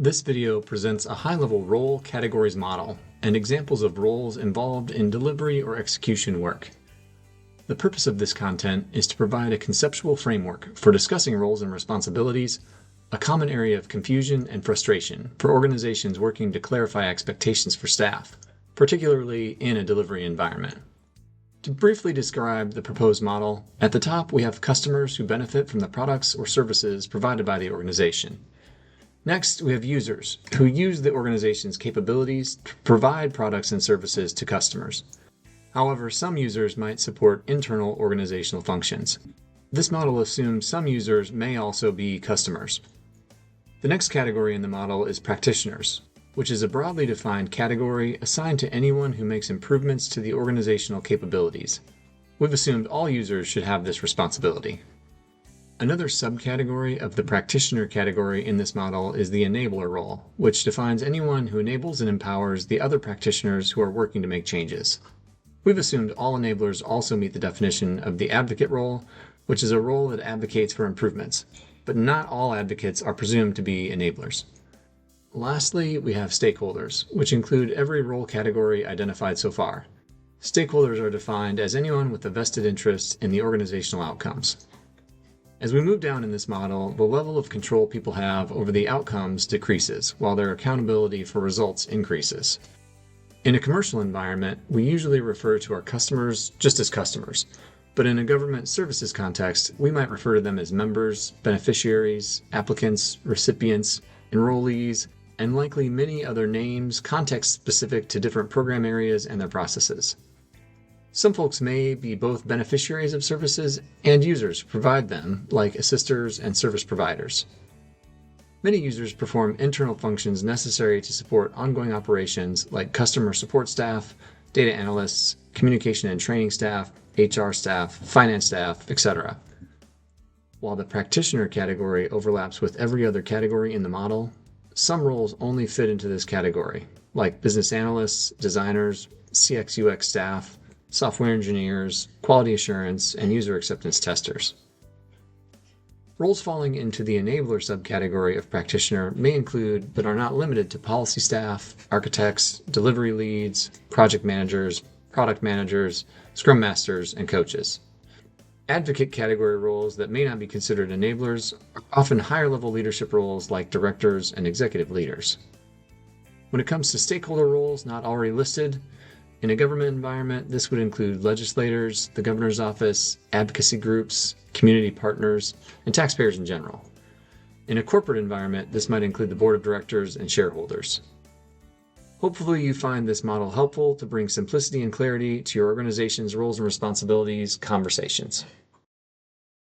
This video presents a high-level role categories model and examples of roles involved in delivery or execution work. The purpose of this content is to provide a conceptual framework for discussing roles and responsibilities, a common area of confusion and frustration for organizations working to clarify expectations for staff, particularly in a delivery environment. To briefly describe the proposed model, at the top we have customers who benefit from the products or services provided by the organization. Next, we have users who use the organization's capabilities to provide products and services to customers. However, some users might support internal organizational functions. This model assumes some users may also be customers. The next category in the model is practitioners, which is a broadly defined category assigned to anyone who makes improvements to the organizational capabilities. We've assumed all users should have this responsibility. Another subcategory of the practitioner category in this model is the enabler role, which defines anyone who enables and empowers the other practitioners who are working to make changes. We've assumed all enablers also meet the definition of the advocate role, which is a role that advocates for improvements, but not all advocates are presumed to be enablers. Lastly, we have stakeholders, which include every role category identified so far. Stakeholders are defined as anyone with a vested interest in the organizational outcomes. As we move down in this model, the level of control people have over the outcomes decreases, while their accountability for results increases. In a commercial environment, we usually refer to our customers just as customers, but in a government services context, we might refer to them as members, beneficiaries, applicants, recipients, enrollees, and likely many other names, context-specific to different program areas and their processes. Some folks may be both beneficiaries of services and users who provide them, like assisters and service providers. Many users perform internal functions necessary to support ongoing operations like customer support staff, data analysts, communication and training staff, HR staff, finance staff, etc. While the practitioner category overlaps with every other category in the model, some roles only fit into this category, like business analysts, designers, CX/UX staff, software engineers, quality assurance, and user acceptance testers. Roles falling into the enabler subcategory of practitioner may include, but are not limited to, policy staff, architects, delivery leads, project managers, product managers, scrum masters, and coaches. Advocate category roles that may not be considered enablers are often higher-level leadership roles like directors and executive leaders. When it comes to stakeholder roles not already listed, in a government environment, this would include legislators, the governor's office, advocacy groups, community partners, and taxpayers in general. In a corporate environment, this might include the board of directors and shareholders. Hopefully you find this model helpful to bring simplicity and clarity to your organization's roles and responsibilities conversations.